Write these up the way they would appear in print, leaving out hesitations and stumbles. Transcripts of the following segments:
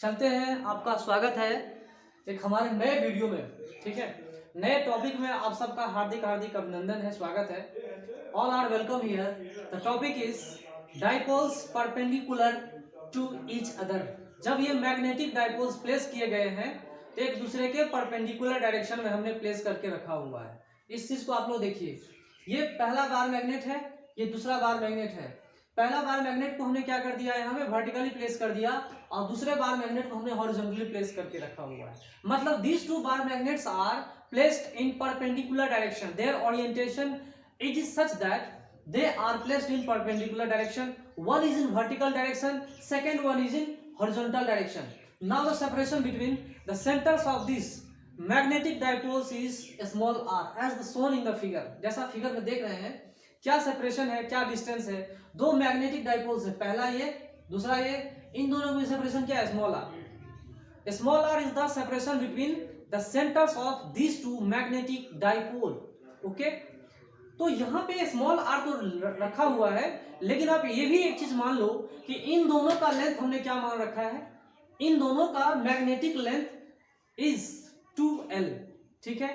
चलते हैं। आपका स्वागत है एक हमारे नए वीडियो में। ठीक है, नए टॉपिक में आप सबका हार्दिक हार्दिक अभिनंदन है, स्वागत है। All are welcome here. The topic is dipoles perpendicular to each other. जब ये मैग्नेटिक डाइपोल्स प्लेस किए गए हैं तो एक दूसरे के परपेंडिकुलर डायरेक्शन में हमने प्लेस करके रखा हुआ है। इस चीज को आप लोग देखिए, ये पहला बार मैग्नेट है, ये दूसरा बार मैग्नेट है। पहला बार मैग्नेट को हमने क्या कर दिया है, हमें वर्टिकली प्लेस कर दिया और दूसरे बार मैग्नेट को हमने हॉरिजॉन्टली प्लेस करके रखा हुआ है। मतलब these two bar magnets are placed in perpendicular direction. Their orientation it is such that they are placed in perpendicular direction. One is in vertical direction, second one is in horizontal direction. Now the separation between the centers of these magnetic dipoles is small r as the shown in the figure. जैसा figure में देख रहे हैं क्या separation है, क्या distance है। दो मैग्नेटिक डाइपोल्स है, पहला ये दूसरा ये, इन दोनों की सेपरेशन क्या है, small R. Small R is the separation between the centres of these two magnetic dipole. Okay, तो यहाँ पे स्मॉल आर तो रखा हुआ है, लेकिन आप ये भी एक चीज मान लो कि इन दोनों का लेंथ हमने क्या मान रखा है, इन दोनों का मैग्नेटिक लेंथ इज 2L। ठीक है,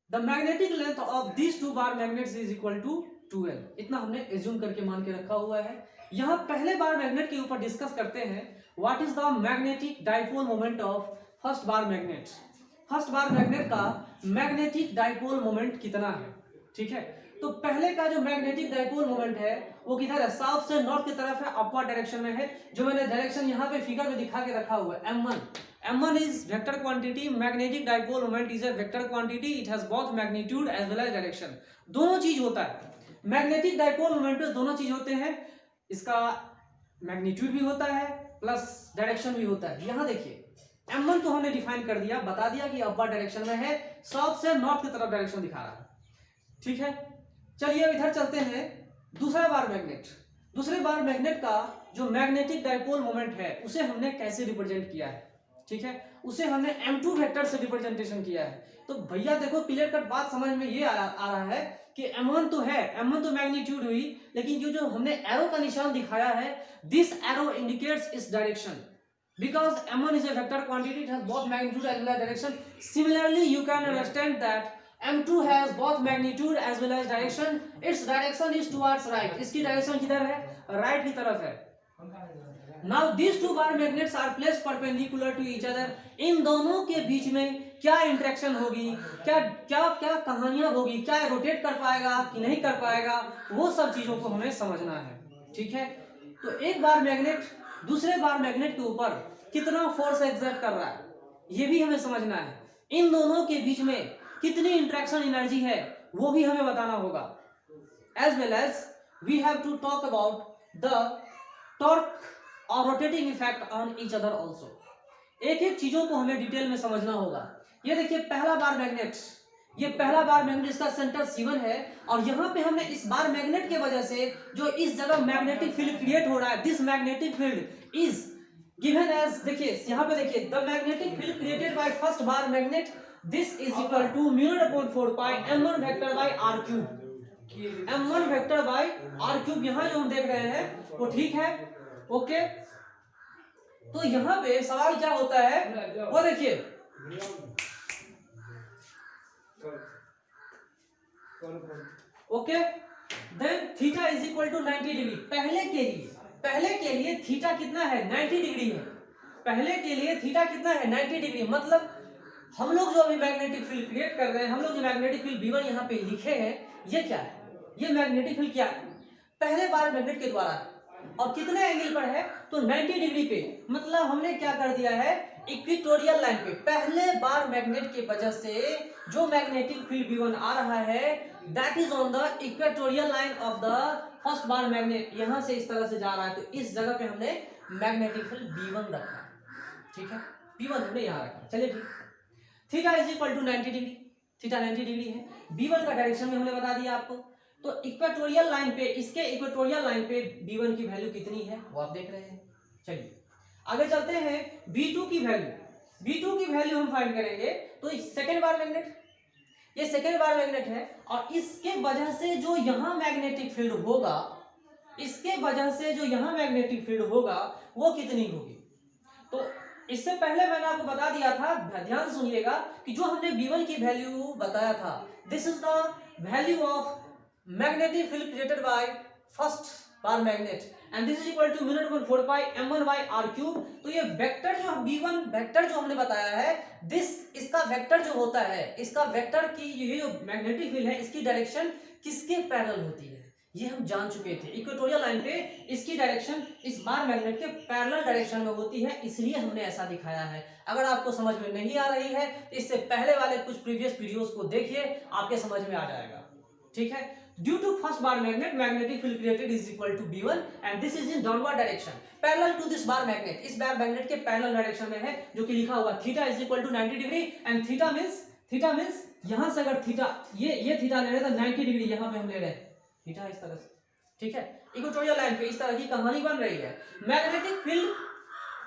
the magnetic length of this two bar magnets is equal to 2L। इतना हमने एज्यूम करके मान के रखा हुआ है। यहाँ पहले बार मैग्नेट के ऊपर डिस्कस करते हैं, what is the magnetic dipole moment of first bar magnet. First bar magnet का मैग्नेटिक डाइपोल मोमेंट कितना है। ठीक है, तो पहले का जो मैग्नेटिक डाइपोल मोमेंट है वो किधर है, साउथ से नॉर्थ की तरफ है, अपवर्ड डायरेक्शन में है। जो मैंने डायरेक्शन यहाँ पे फिगर में दिखा के रखा हुआ है, m1 is vector quantity, magnetic dipole moment is a vector quantity, it has both magnitude as well as direction। दोनों चीज होता है मैग्नेटिक डाइपोल मोमेंट में, दोनों चीज होते हैं। इसका मैग्नीट्यूड भी होता है प्लस डायरेक्शन भी होता है। यहाँ देखिए m1 तो हमने डिफाइन कर दिया, बता दिया कि अपवर्ड डायरेक्शन में है, साउथ से नॉर्थ की तरफ डायरेक्शन दिखा रहा है। ठीक है, चलिए इधर चलते हैं दूसरा बार मैग्नेट। दूसरे बार मैग्नेट का जो मैग्नेटिक डाइपोल मोमेंट है उसे हमने कैसे रिप्रेजेंट किया है। ठीक है, उसे हमने m2 वेक्टर से रिप्रेजेंटेशन किया है। तो भैया देखो क्लियर कट बात समझ में ये आ रहा है कि m1 तो है, m1 तो मैग्नीट्यूड हुई, लेकिन जो हमने एरो का निशान दिखाया है, दिस एरो इंडिकेट्स इस direction because m1 is a vector quantity, it has both magnitude as well as direction. Similarly you can understand that m2 has both magnitude as well as direction. Its direction is towards right. इसकी direction किधर है, right की तरफ है। Now these two bar magnets are placed perpendicular to each other. इन दोनों के बीच में क्या इंटरेक्शन होगी, क्या क्या क्या कहानियां होगी, क्या रोटेट कर पाएगा कि नहीं कर पाएगा, वो सब चीजों को हमें समझना है। ठीक है, तो एक बार मैग्नेट दूसरे बार मैग्नेट के ऊपर कितना फोर्स एक्सर्ट कर रहा है ये भी हमें समझना है। इन दोनों के बीच में कितनी इंटरेक्शन एनर्जी है वो भी हमें बताना होगा। As well as we have to talk about the torque और rotating effect on each other also. एक एक चीजों को हमें डिटेल में समझना होगा। ये देखिए पहला बार मैग्नेट, ये पहला बार मैग्नेट, इसका सेंटर C1 है, और यहाँ पे हमने इस बार मैग्नेट के वजह से जो इस जगह मैग्नेटिक फील्ड क्रिएट हो रहा है, this magnetic field is given as, देखिए यहाँ पे देखिए, the magnetic field created by first bar magnet this is equal to μ/4 pi m1 vector by r cube. m1 vector by r cube, यहाँ जो हम देख रहे हैं वो ठीक है। ओके, तो यहाँ पे सवाल क्या होता है वो देखिए, okay, then theta is equal to 90 degree. पहले के लिए थीटा कितना है, 90 डिग्री है। पहले के लिए थीटा कितना है, 90 डिग्री। मतलब हम लोग जो अभी मैग्नेटिक फील्ड क्रिएट कर रहे हैं, हम लोग जो मैग्नेटिक फील्ड V1 यहाँ पे लिखे हैं, ये क्या है, ये मैग्नेटिक फील्ड क्या है, पहले बार मैग्नेट के द्वारा है, और कितने एंगल पर है, तो 90 डिग्री पे। मतलब हमने क्या कर दिया है, इक्वेटोरियल लाइन पे, पहले बार मैग्नेट की वजह से जो मैग्नेटिक फील्ड V1 आ रहा है, that is on the equatorial line of the first bar magnet. यहां से इस तरह से जा रहा है, तो इस जगह पे हमने मैग्नेटिक फील्ड V1 रखा है। ठीक है, V1 हमने यहाँ रखा। चलिए ठीक, theta is equal to 90 degree, theta 90 degree है। V1 का डायरेक्शन भी हमने बता दिया आपको। तो इक्वेटोरियल लाइन पे, इसके इक्वेटोरियल लाइन पे V1 की वैल्यू कितनी है वो आप देख रहे हैं। चलिए आगे चलते हैं, V2 की वैल्यू हम फाइंड करेंगे। तो सेकेंड बार मैग्नेट, ये सेकेंड बार मैग्नेट है, और इसके वजह से जो यहाँ मैग्नेटिक फील्ड होगा, इसके वजह से जो यहाँ मैग्नेटिक फील्ड होगा वो कितनी होगी, तो इससे पहले मैंने आपको बता दिया था, ध्यान से सुनिएगा, कि जो हमने V1 की वैल्यू बताया था, this is the value of magnetic field created by first bar magnet and this is equal to म्यू0.4 pi m1 by r cube. तो ये वेक्टर जो V1 वेक्टर जो हमने बताया है, दिस इसका वेक्टर जो होता है, इसका वेक्टर की ये जो मैग्नेटिक फील्ड है, इसकी डायरेक्शन किसके पैरेलल होती है, ये हम जान चुके थे। इक्वेटोरियल लाइन पे इसकी डायरेक्शन इस बार मैग्नेट के पैरेलल डायरेक्शन में होती है, इसलिए हमने ऐसा दिखाया है। अगर आपको समझ में नहीं आ रही है तो इससे पहले वाले कुछ प्रीवियस वीडियोस को देखिए, आपके समझ में आ जाएगा। ठीक है, due to first bar magnet magnetic field created is equal to V1 and this is in downward direction parallel to this bar magnet, इस बार मैग्नेट के पैरेलल डायरेक्शन में है, जो कि लिखा हुआ theta is equal to 90 degree and theta means यहां से अगर थीटा ये थीटा ले रहे हैं तो 90 डिग्री यहां पे हम ले रहे हैं थीटा इस तरह से। ठीक है, इक्वेटोरियल लाइन पे इस तरह की कहानी बन रही है। Magnetic field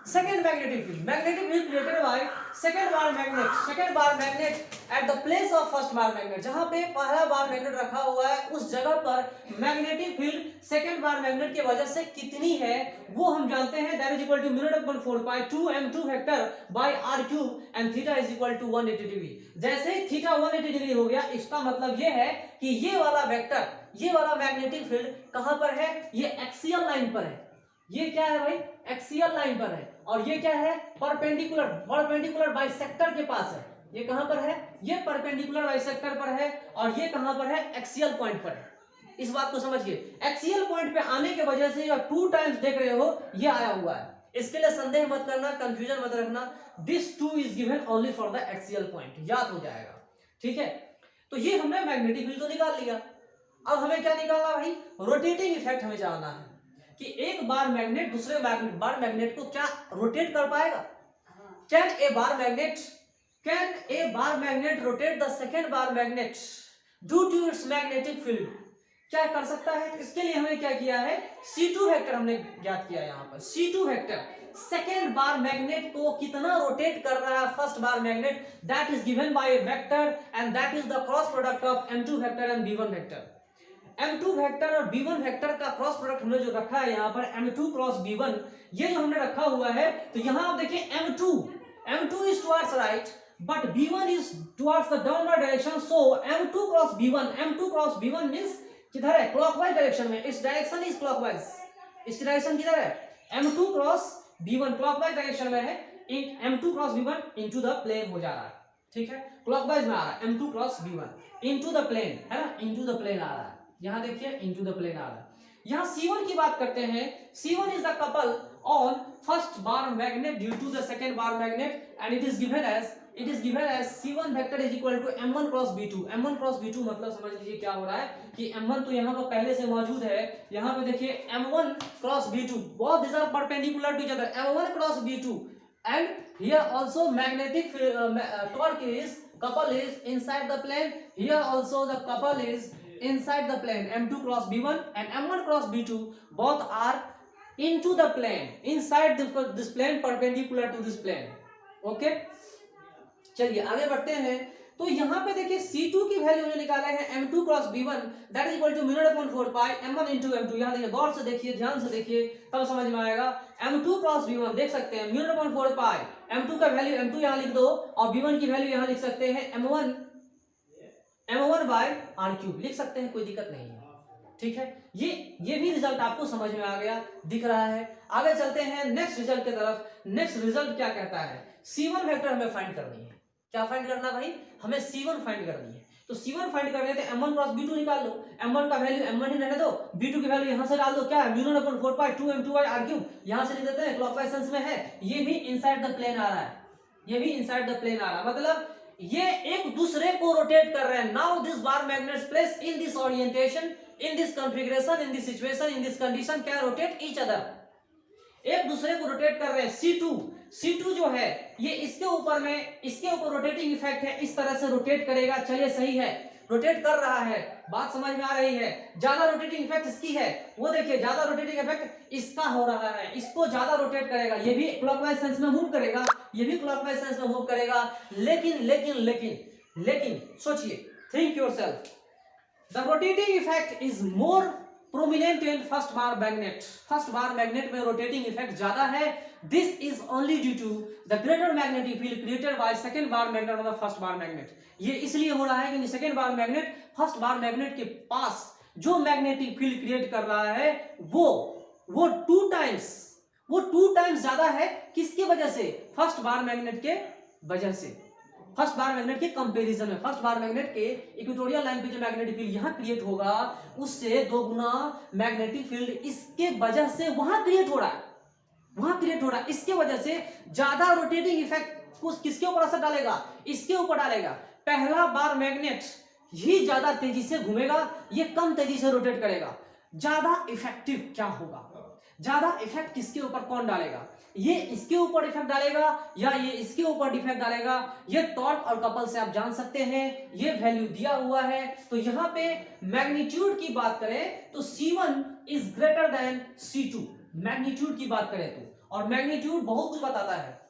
second magnetic field created by second bar magnet at the place of first bar magnet, जहां पे पहला बार मैग्नेट रखा हुआ है उस जगह पर magnetic field second bar magnet की वजह से कितनी है वो हम जानते हैं, दैट इज इक्वल टू म्यू0.4 pi 2m2 vector by r cube and theta is equal to 180 degree. जैसे ही थीटा 180 डिग्री हो गया, इसका मतलब ये है कि ये वाला वेक्टर, ये वाला मैग्नेटिक फील्ड कहां पर है, ये एक्सियल लाइन पर है। ये क्या है भाई, एक्सियल लाइन पर है, और ये क्या है, परपेंडिकुलर बाइसेक्टर के पास है। ये कहां पर है, ये परपेंडिकुलर बाइसेक्टर पर है, और ये कहां पर है, एक्सियल पॉइंट पर है। इस बात को समझिए, एक्सियल पॉइंट पे आने के वजह से, या 2 टाइम्स देख रहे हो, ये आया हुआ है। इसके लिए संदेह मत करना, कंफ्यूजन मत रखना, this 2 is given only for the axial point, याद हो जाएगा। ठीक है, तो ये हमने मैग्नेटिक फील्ड तो निकाल लिया। अब हमें क्या निकालना भाई, रोटेटिंग इफेक्ट हमें जानना है कि एक बार मैग्नेट दूसरे बार मैग्नेट को क्या रोटेट कर पाएगा। Can a bar magnet rotate the second bar magnet due to its magnetic field, क्या कर सकता है। इसके लिए हमें क्या किया है, C2 वेक्टर हमने ज्ञात किया। यहाँ पर C2 vector second bar magnet को कितना रोटेट कर रहा है first bar magnet, that is given by A vector and that is the cross product of M2 vector and V1 vector. M2 vector और V1 वेक्टर का cross product हमने जो रखा है यहाँ पर M2 क्रॉस V1, ये जो हमने रखा हुआ है, तो यहाँ आप देखिए M2 is towards right but V1 is towards the downward direction, so M2 cross V1 means किधर है, क्लॉकवाइज डायरेक्शन में। इस डायरेक्शन इज क्लॉकवाइज, इस डायरेक्शन किधर है, M2 cross V1 clockwise direction में है, M2 cross V1 into the plane हो जा रहा है। ठीक है, क्लॉकवाइज में आ रहा है, M2 cross V1 into the plane, है ना, इनटू द प्लेन आ रहा है। यहां देखिए इनटू द प्लेन आ रहा है। यहां C1 की बात करते हैं, C1 is the couple on first bar magnet due to the second bar magnet and it is given as C1 vector is equal to M1 cross V2। M1 cross V2 मतलब समझ लीजिए क्या हो रहा है कि M1 तो यहाँ पर पहले से मौजूद है, यहाँ पे देखिए M1 cross V2, both these are perpendicular to each other, M1 cross V2 and here also magnetic torque is couple is inside the plane, here also the couple is inside the plane, M2 cross V1 and M1 cross V2 both are into the plane, inside this plane perpendicular to this plane। okay, चलिए आगे बढ़ते हैं। तो यहाँ पे देखिए C2 की value जो निकाले हैं M2 cross V1 that is equal to म्यू0.4 पाई M1 इनटू M2। यहाँ देखिए, गौर से देखिए, ध्यान से देखिए, तब समझ में आएगा। M2 क्रॉस V1 देख सकते हैं, म्यू0.4 पाई M2 का वैल्यू M2 यहाँ लिख दो और V1 की वैल्यू यहाँ लिख सकते हैं M1 बाय R क्यूब लिख सकते हैं, कोई दिक्कत नहीं है। ठीक है, ये भी रिजल्ट आपको समझ में आ गया, दिख रहा है। आगे चलते हैं नेक्स्ट रिजल्ट की तरफ। नेक्स्ट रिजल्ट क्या कहता है, C1 वेक्टर हमें फाइंड करनी है। क्या फाइंड करना भाई, हमें C1 फाइंड करनी है। तो C1 फाइंड करने तो M1 क्रॉस V2 निकाल लो, M1 का वैल्यू M1 ही रहने दो, V2 की वैल्यू यहां से डाल दो, क्या है म्यू0.4 pi 2m2 bye r cube, यहां से लिख देते हैं, क्लॉकवाइज सेंस में है, ये भी इनसाइड द प्लेन आ रहा है, ये भी इनसाइड द प्लेन आ रहा है, मतलब ये एक दूसरे को रोटेट कर रहे हैं। Now this bar magnets place in this orientation, in this configuration, in this situation, in this condition can rotate each other, एक दूसरे को रोटेट कर रहे हैं। C2 जो है ये इसके ऊपर रोटेटिंग इफेक्ट है, इस तरह से रोटेट करेगा। चलिए सही है, रोटेट कर रहा है, बात समझ में आ रही है। ज्यादा रोटेटिंग इफेक्ट इसकी है, वो देखिए ज्यादा रोटेटिंग इफेक्ट इसका हो रहा है, इसको ज्यादा रोटेट करेगा, ये भी क्लॉकवाइज सेंस में मूव करेगा, ये भी क्लॉकवाइज सेंस में मूव करेगा। लेकिन सोचिए, think yourself, the rotating effect is more prominent in first bar magnet, first bar magnet में रोटेटिंग इफेक्ट ज्यादा है। This is only due to the greater magnetic field created by second bar magnet on the first bar magnet. ये इसलिए हो रहा है कि second bar magnet first bar magnet के पास जो मैग्नेटिक फील्ड क्रिएट कर रहा है वो टू टाइम्स ज्यादा है। किसकी वजह से? फर्स्ट बार मैग्नेट के वजह से, फर्स्ट बार मैग्नेट के कंपैरिजन में। फर्स्ट बार मैग्नेट के इक्वेटोरियल लाइन पे जो मैग्नेटिक फील्ड यहां क्रिएट होगा उससे 2 गुना मैग्नेटिक फील्ड इसके वजह से वहां क्रिएट हो रहा है, इसके वजह से ज्यादा रोटेटिंग इफेक्ट किसके ऊपर असर डालेगा? इसके ऊपर डालेगा। पहला बार मैग्नेट ही ज्यादा तेजी से घूमेगा, ये कम तेजी से रोटेट करेगा। ज्यादा इफेक्टिव क्या होगा? ज्यादा इफेक्ट किसके ऊपर कौन डालेगा? ये इसके ऊपर इफेक्ट डालेगा या ये इसके ऊपर इफेक्ट डालेगा? ये टॉर्क और कपल से आप जान सकते हैं, ये वैल्यू दिया हुआ है। तो यहां पे मैग्नीट्यूड की बात करें तो C1 is greater than C2, magnitude की बात करें तो। और मैग्नीट्यूड बहुत कुछ बताता है,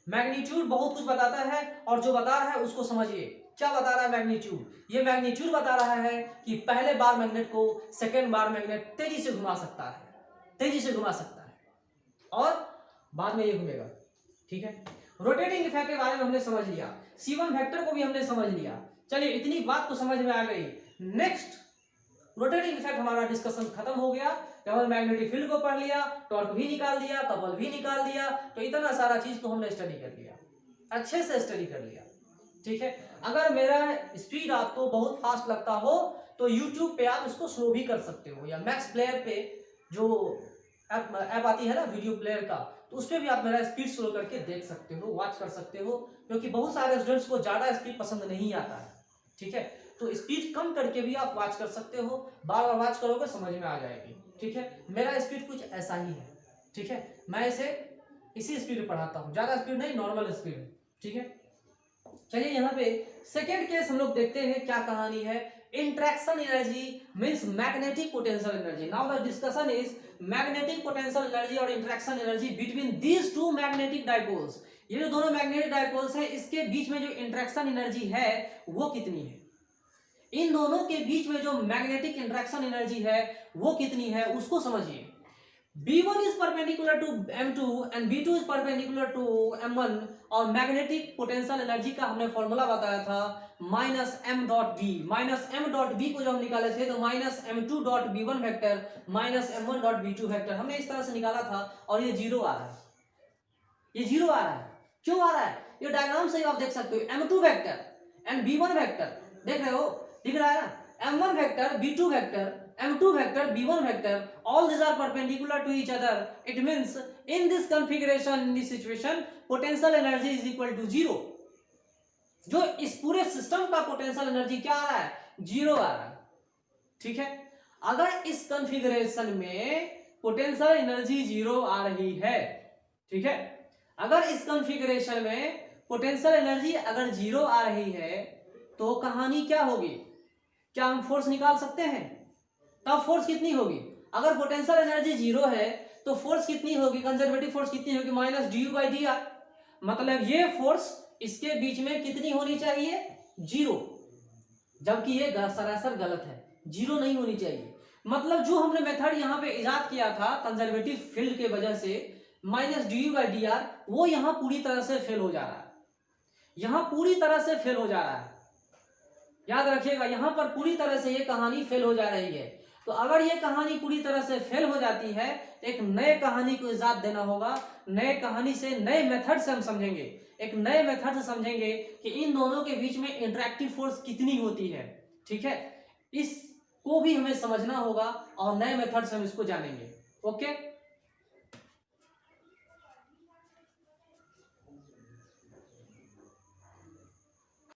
मैग्नीट्यूड बहुत कुछ बताता है, और जो बता रहा है उसको समझिए। क्या बता रहा है मैग्नीट्यूड? ये मैग्नीट्यूड बता रहा है कि पहले बार मैग्नेट को सेकेंड बार मैग्नेट तेजी से घुमा सकता है, और बाद में ये घूमेगा। ठीक है, रोटेटिंग इफेक्ट के बारे में हमने समझ लिया, C1 वेक्टर को भी हमने समझ लिया। चलिए इतनी बात तो समझ में आ गई। नेक्स्ट, रोटेटिंग इफेक्ट हमारा डिस्कशन खत्म हो गया। जब हमने मैग्नेटिक फील्ड को पढ़ लिया, टॉर्क भी निकाल दिया, कपल भी निकाल दिया, तो इतना सारा चीज तो हमने स्टडी कर लिया, अच्छे से स्टडी कर लिया। ठीक है, अगर मेरा स्पीड आपको बहुत फास्ट लगता हो तो YouTube पे आप इसको स्लो भी कर सकते हो, या मैक्स प्लेयर पे जो ऐप आती है ना वीडियो प्लेयर का, तो उस पर भी आप मेरा स्पीड स्लो करके देख सकते हो, वॉच कर सकते हो, क्योंकि बहुत सारे स्टूडेंट्स को ज़्यादा स्पीड पसंद नहीं आता है। ठीक है, तो स्पीड कम करके भी आप वॉच कर सकते हो, बार बार वॉच करोगे समझ में आ जाएगी। ठीक है, मेरा स्पीड कुछ ऐसा ही है। ठीक है, मैं इसे इसी स्पीड में पढ़ाता हूँ, ज़्यादा स्पीड नहीं, नॉर्मल स्पीड। ठीक है, चलिए यहाँ पे सेकेंड केस हम लोग देखते हैं क्या कहानी है। Interaction energy means magnetic potential energy. Now the discussion is magnetic potential energy और interaction energy between these two magnetic dipoles. ये जो दोनों मैग्नेटिक डाइपोल्स है, इसके बीच में जो इंट्रैक्शन एनर्जी है वो कितनी है? इन दोनों के बीच में जो मैग्नेटिक इंट्रैक्शन एनर्जी है वो कितनी है, उसको समझिए। B1 is perpendicular to M2 and B2 is perpendicular to M1, और मैग्नेटिक पोटेंशियल एनर्जी का हमने फॉर्मूला बताया था minus m dot B. Minus m dot B को जब हम निकाले थे तो minus m2 dot b1 vector minus m1 dot b2 vector हमने इस तरह से निकाला था, और ये जीरो आ रहा है, ये जीरो आ रहा है। क्यों आ रहा है? ये डायग्राम से आप देख सकते हो, m2 vector and b1 vector देख रहे हो, दिख रहा है ना, m1 vector b2 vector m2 vector b1 vector, all these are perpendicular to each other. It means in this configuration, in this situation, potential energy is equal to 0. जो इस पूरे सिस्टम का पोटेंशियल एनर्जी क्या आ रहा है? 0 आ रहा है। ठीक है, अगर इस कॉन्फ़िगरेशन में पोटेंशियल एनर्जी 0 आ रही है, ठीक है, अगर इस कॉन्फ़िगरेशन में पोटेंशियल एनर्जी अगर 0 आ रही है तो कहानी क्या होगी? क्या हम फोर्स निकाल सकते हैं? तब फोर्स कितनी होगी? अगर पोटेंशियल एनर्जी 0 है तो फोर्स कितनी होगी? कंजर्वेटिव फोर्स कितनी होगी? Minus du/dr। मतलब ये फोर्स इसके बीच में कितनी होनी चाहिए? 0, जबकि ये सरासर गलत है, 0 नहीं होनी चाहिए। मतलब जो हमने मेथड यहाँ पे इजाद किया था कंजर्वेटिव फील्ड के वजह से माइनस du/dr, वो यहाँ पूरी तरह से फेल हो जा रहा है, यहाँ पूरी तरह से फेल हो जा रहा है। याद रखिएगा, यहाँ पर पूरी तरह से ये कहानी फेल हो जा रही है। तो अगर ये कहानी पूरी तरह से फेल हो जाती है तो एक नए कहानी को इजाद देना होगा। नए कहानी से, नए मेथड से हम समझेंगे, एक नए मेथड से समझेंगे कि इन दोनों के बीच में इंटरैक्टिव फोर्स कितनी होती है। ठीक है, इसको भी हमें समझना होगा और नए मेथड से हम इसको जानेंगे। ओके।